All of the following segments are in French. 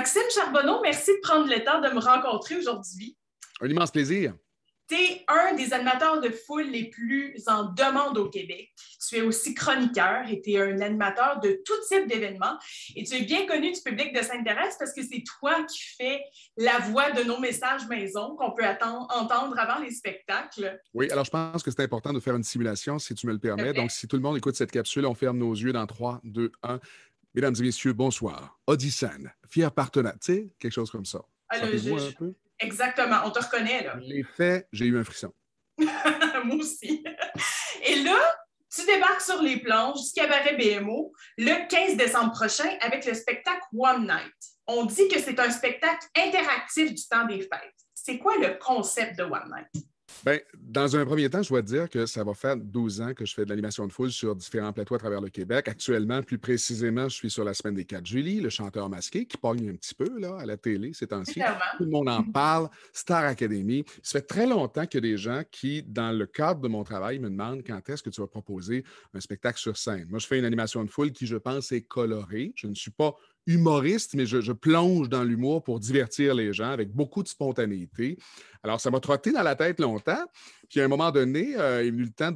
Maxime Charbonneau, merci de prendre le temps de me rencontrer aujourd'hui. Un immense plaisir. Tu es un des animateurs de foule les plus en demande au Québec. Tu es aussi chroniqueur et tu es un animateur de tout type d'événements. Et tu es bien connu du public de Sainte-Thérèse parce que c'est toi qui fais la voix de nos messages maison qu'on peut entendre avant les spectacles. Oui, alors je pense que c'est important de faire une simulation, si tu me le permets. Donc, si tout le monde écoute cette capsule, on ferme nos yeux dans 3, 2, 1. Mesdames et messieurs, bonsoir. Odyssane, fier partenaire. Tu sais, quelque chose comme ça. Sentez-vous un peu? Exactement, on te reconnaît, là. Les faits, j'ai eu un frisson. Moi aussi. Et là, tu débarques sur les planches du cabaret BMO le 15 décembre prochain avec le spectacle One Night. On dit que c'est un spectacle interactif du temps des fêtes. C'est quoi le concept de One Night? Bien, dans un premier temps, je dois te dire que ça va faire 12 ans que je fais de l'animation de foule sur différents plateaux à travers le Québec. Actuellement, plus précisément, je suis sur la semaine des 4 juillet, le chanteur masqué qui pogne un petit peu là, à la télé ces temps-ci. Tout le monde en parle. Star Academy. Ça fait très longtemps qu'il y a des gens qui, dans le cadre de mon travail, me demandent quand est-ce que tu vas proposer un spectacle sur scène. Moi, je fais une animation de foule qui, je pense, est colorée. Je ne suis pas humoriste, mais je plonge dans l'humour pour divertir les gens avec beaucoup de spontanéité. Alors, ça m'a trotté dans la tête longtemps. Puis, à un moment donné, il est venu le temps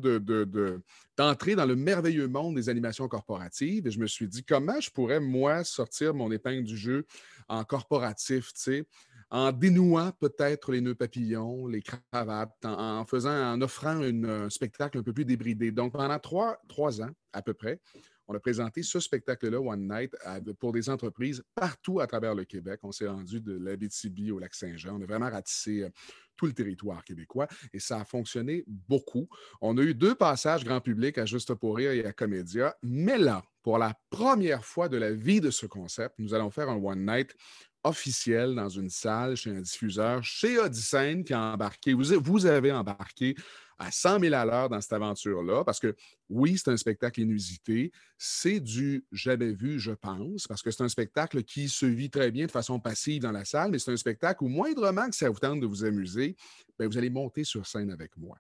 d'entrer dans le merveilleux monde des animations corporatives. Et je me suis dit, comment je pourrais, moi, sortir mon épingle du jeu en corporatif, tu sais, en dénouant peut-être les nœuds papillons, les cravates, en offrant un spectacle un peu plus débridé. Donc, pendant trois ans, à peu près, on a présenté ce spectacle-là, One Night, pour des entreprises partout à travers le Québec. On s'est rendu de l'Abitibi au Lac-Saint-Jean. On a vraiment ratissé tout le territoire québécois et ça a fonctionné beaucoup. On a eu 2 passages grand public à Juste pour rire et à Comédia, mais là, pour la première fois de la vie de ce concept, nous allons faire un One Night officiel dans une salle, chez un diffuseur, chez Odyssane qui a embarqué. Vous avez embarqué à 100 000 à l'heure dans cette aventure-là, parce que oui, c'est un spectacle inusité, c'est du jamais vu, je pense, parce que c'est un spectacle qui se vit très bien de façon passive dans la salle, mais c'est un spectacle où moindrement que ça vous tente de vous amuser, bien, vous allez monter sur scène avec moi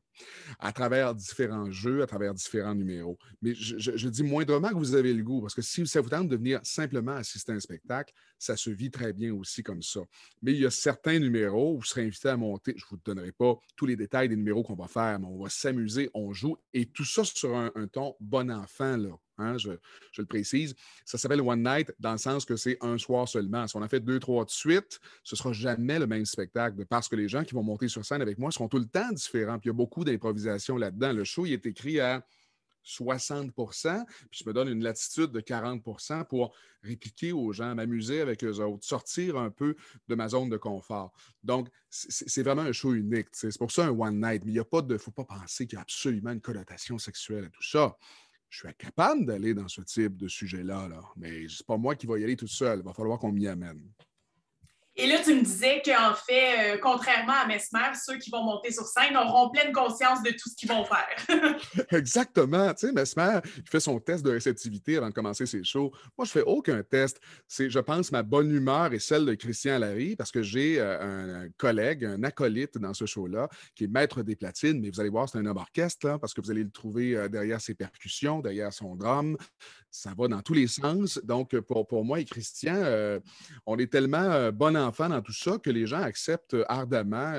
à travers différents jeux, à travers différents numéros. Mais je dis moindrement que vous avez le goût, parce que si ça vous tente de venir simplement assister à un spectacle, ça se vit très bien aussi comme ça. Mais il y a certains numéros où vous serez invité à monter. Je ne vous donnerai pas tous les détails des numéros qu'on va faire, mais on va s'amuser, on joue, et tout ça sur un ton bon enfant, là. Hein, je le précise. Ça s'appelle One Night dans le sens que c'est un soir seulement. Si on en fait 2, 3 de suite, ce ne sera jamais le même spectacle parce que les gens qui vont monter sur scène avec moi seront tout le temps différents. Puis il y a beaucoup d'improvisation là-dedans. Le show, il est écrit à 60 puis je me donne une latitude de 40 pour répliquer aux gens, m'amuser avec eux autres, sortir un peu de ma zone de confort. Donc, c'est vraiment un show unique. C'est pour ça un One Night. Mais il ne faut pas penser qu'il y a absolument une connotation sexuelle à tout ça. Je suis capable d'aller dans ce type de sujet-là, là, mais c'est pas moi qui vais y aller tout seul. Il va falloir qu'on m'y amène. Et là, tu me disais qu'en fait, contrairement à Mesmer, ceux qui vont monter sur scène auront pleine conscience de tout ce qu'ils vont faire. Exactement. Tu sais, Mesmer, il fait son test de réceptivité avant de commencer ses shows. Moi, je fais aucun test. C'est, je pense, ma bonne humeur et celle de Christian Larry, parce que j'ai un collègue, un acolyte dans ce show-là, qui est maître des platines, mais vous allez voir, c'est un homme orchestre, là, parce que vous allez le trouver derrière ses percussions, derrière son drum. Ça va dans tous les sens. Donc, pour moi et Christian, on est tellement bon enfant dans tout ça que les gens acceptent ardemment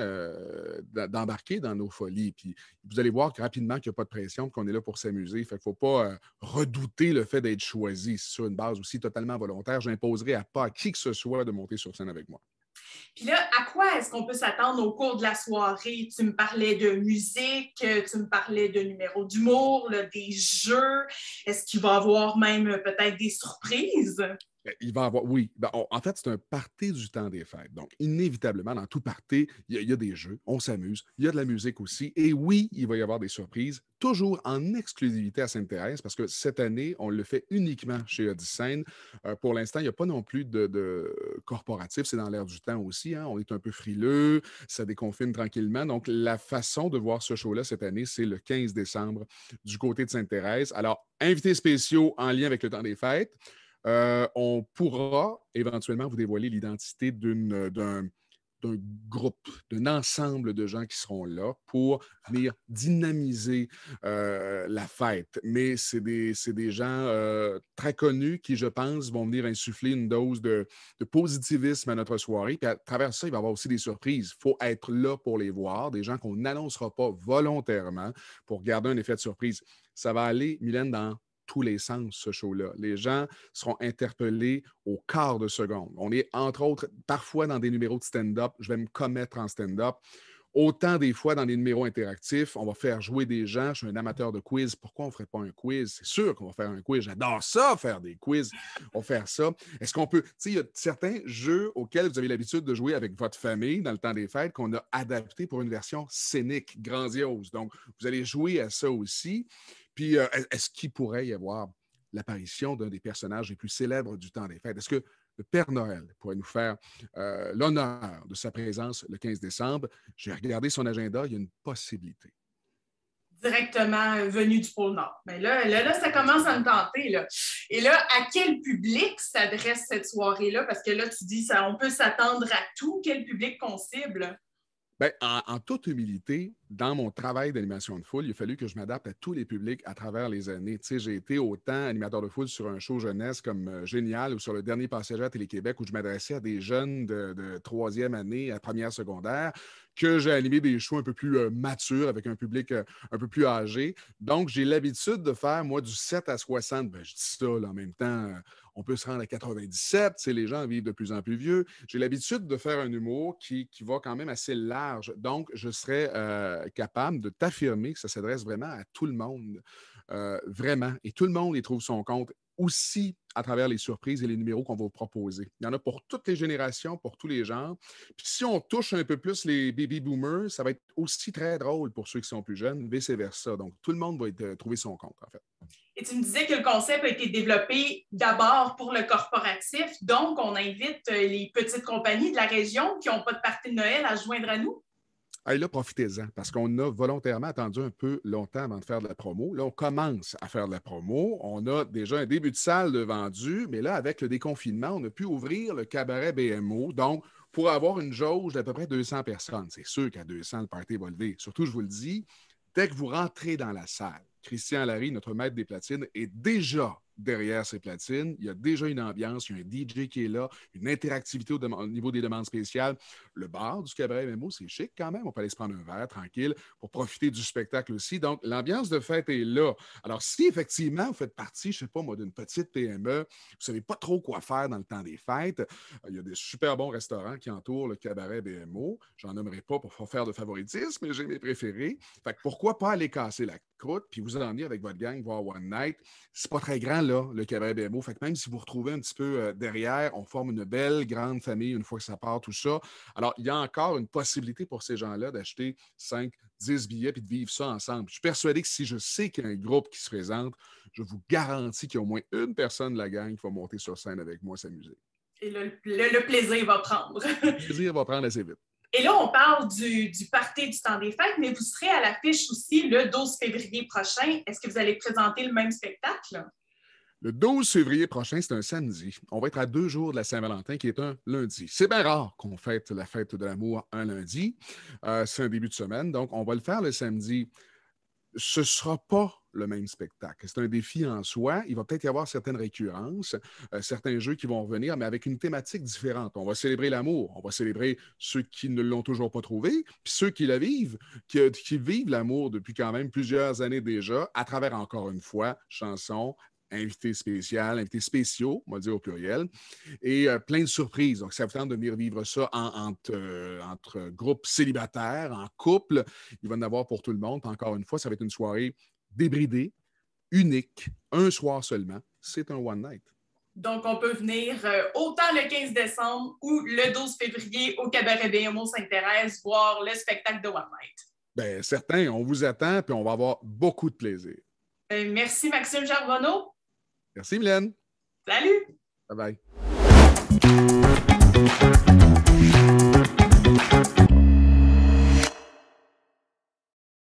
d'embarquer dans nos folies. Puis vous allez voir rapidement qu'il n'y a pas de pression, qu'on est là pour s'amuser. Fait qu'il ne faut pas redouter le fait d'être choisi. C'est sur une base aussi totalement volontaire. Je n'imposerai pas à qui que ce soit de monter sur scène avec moi. Puis là, à quoi est-ce qu'on peut s'attendre au cours de la soirée? Tu me parlais de musique, tu me parlais de numéros d'humour, là, des jeux. Est-ce qu'il va y avoir même peut-être des surprises? Il va avoir, oui. Ben, en fait, c'est un party du temps des fêtes. Donc, inévitablement, dans tout party, il y a des jeux, on s'amuse, il y a de la musique aussi. Et oui, il va y avoir des surprises, toujours en exclusivité à Sainte-Thérèse, parce que cette année, on le fait uniquement chez Odyssane. Pour l'instant, il n'y a pas non plus de corporatif, c'est dans l'air du temps aussi. Hein. On est un peu frileux, ça déconfine tranquillement. Donc, la façon de voir ce show-là cette année, c'est le 15 décembre du côté de Sainte-Thérèse. Alors, invités spéciaux en lien avec le temps des fêtes. On pourra éventuellement vous dévoiler l'identité d'un d'un groupe, d'un ensemble de gens qui seront là pour venir dynamiser la fête. Mais c'est des gens très connus qui, je pense, vont venir insuffler une dose de positivisme à notre soirée. Puis à travers ça, il va y avoir aussi des surprises. Il faut être là pour les voir, des gens qu'on n'annoncera pas volontairement pour garder un effet de surprise. Ça va aller, Mylène, dans tous les sens, ce show-là. Les gens seront interpellés au quart de seconde. On est, entre autres, parfois dans des numéros de stand-up. Je vais me commettre en stand-up. Autant des fois dans des numéros interactifs, on va faire jouer des gens. Je suis un amateur de quiz. Pourquoi on ne ferait pas un quiz? C'est sûr qu'on va faire un quiz. J'adore ça, faire des quiz. On va faire ça. Est-ce qu'on peut... Tu sais, il y a certains jeux auxquels vous avez l'habitude de jouer avec votre famille dans le temps des fêtes qu'on a adaptés pour une version scénique, grandiose. Donc, vous allez jouer à ça aussi. Puis, est-ce qu'il pourrait y avoir l'apparition d'un des personnages les plus célèbres du temps des fêtes? Est-ce que le Père Noël pourrait nous faire l'honneur de sa présence le 15 décembre? J'ai regardé son agenda, il y a une possibilité. Directement venu du pôle Nord. Mais là, ça commence à me tenter. Là. Et là, à quel public s'adresse cette soirée-là? Parce que là, tu dis, ça, on peut s'attendre à tout. Quel public qu'on cible? Bien, en toute humilité, dans mon travail d'animation de foule, il a fallu que je m'adapte à tous les publics à travers les années. Tu sais, j'ai été autant animateur de foule sur un show jeunesse comme Génial ou sur le dernier passager à Télé-Québec où je m'adressais à des jeunes de troisième année à première secondaire, que j'ai animé des shows un peu plus matures avec un public un peu plus âgé. Donc, j'ai l'habitude de faire, moi, du 7 à 60. Ben, je dis ça, là, en même temps, on peut se rendre à 97. Tu sais, les gens vivent de plus en plus vieux. J'ai l'habitude de faire un humour qui va quand même assez large. Donc, je serais capable de t'affirmer que ça s'adresse vraiment à tout le monde. Vraiment. Et tout le monde y trouve son compte aussi à travers les surprises et les numéros qu'on va vous proposer. Il y en a pour toutes les générations, pour tous les genres. Puis si on touche un peu plus les baby boomers, ça va être aussi très drôle pour ceux qui sont plus jeunes, vice-versa. Donc, tout le monde va trouver son compte, en fait. Et tu me disais que le concept a été développé d'abord pour le corporatif. Donc, on invite les petites compagnies de la région qui n'ont pas de party de Noël à se joindre à nous. Hey, là, profitez-en, parce qu'on a volontairement attendu un peu longtemps avant de faire de la promo. Là, on commence à faire de la promo. On a déjà un début de salle de vendu, mais là, avec le déconfinement, on a pu ouvrir le cabaret BMO. Donc, pour avoir une jauge d'à peu près 200 personnes. C'est sûr qu'à 200, le party va lever. Surtout, je vous le dis, dès que vous rentrez dans la salle, Christian Larry, notre maître des platines, est déjà derrière ses platines. Il y a déjà une ambiance, il y a un DJ qui est là, une interactivité au niveau des demandes spéciales. Le bar du cabaret MMO, c'est chic quand même. On peut aller se prendre un verre tranquille pour profiter du spectacle aussi. Donc, l'ambiance de fête est là. Alors, si effectivement vous faites partie, je ne sais pas moi, d'une petite PME, vous ne savez pas trop quoi faire dans le temps des fêtes, il y a des super bons restaurants qui entourent le cabaret BMO. J'en nommerai pas pour faire de favoritisme, mais j'ai mes préférés. Fait que pourquoi pas aller casser la croûte puis vous en venir avec votre gang voir One Night. C'est pas très grand, là, le cabaret BMO. Fait que même si vous vous retrouvez un petit peu derrière, on forme une belle grande famille une fois que ça part, tout ça. Alors, il y a encore une possibilité pour ces gens-là d'acheter 5, 10 billets puis de vivre ça ensemble. Je suis persuadé que si je sais qu'il y a un groupe qui se présente, je vous garantis qu'il y a au moins une personne de la gang qui va monter sur scène avec moi s'amuser. Et le plaisir va prendre. Le plaisir va prendre assez vite. Et là, on parle du party du temps des fêtes, mais vous serez à l'affiche aussi le 12 février prochain. Est-ce que vous allez présenter le même spectacle? Le 12 février prochain, c'est un samedi. On va être à 2 jours de la Saint-Valentin, qui est un lundi. C'est bien rare qu'on fête la fête de l'amour un lundi. C'est un début de semaine, donc on va le faire le samedi. Ce ne sera pas le même spectacle. C'est un défi en soi. Il va peut-être y avoir certaines récurrences, certains jeux qui vont revenir, mais avec une thématique différente. On va célébrer l'amour. On va célébrer ceux qui ne l'ont toujours pas trouvé, puis ceux qui la vivent, qui vivent l'amour depuis quand même plusieurs années déjà, à travers, encore une fois, chansons, invités spéciaux, on va dire au pluriel, et plein de surprises. Donc, ça vous tente de venir vivre ça entre groupes célibataires, en couple. Il va y en avoir pour tout le monde. Encore une fois, ça va être une soirée débridée, unique, un soir seulement. C'est un one night. Donc, on peut venir autant le 15 décembre ou le 12 février au Cabaret BMO Sainte-Thérèse voir le spectacle de One Night. Bien, certain, on vous attend, puis on va avoir beaucoup de plaisir. Merci, Maxime Charbonneau. Merci, Mylène. Salut! Bye bye.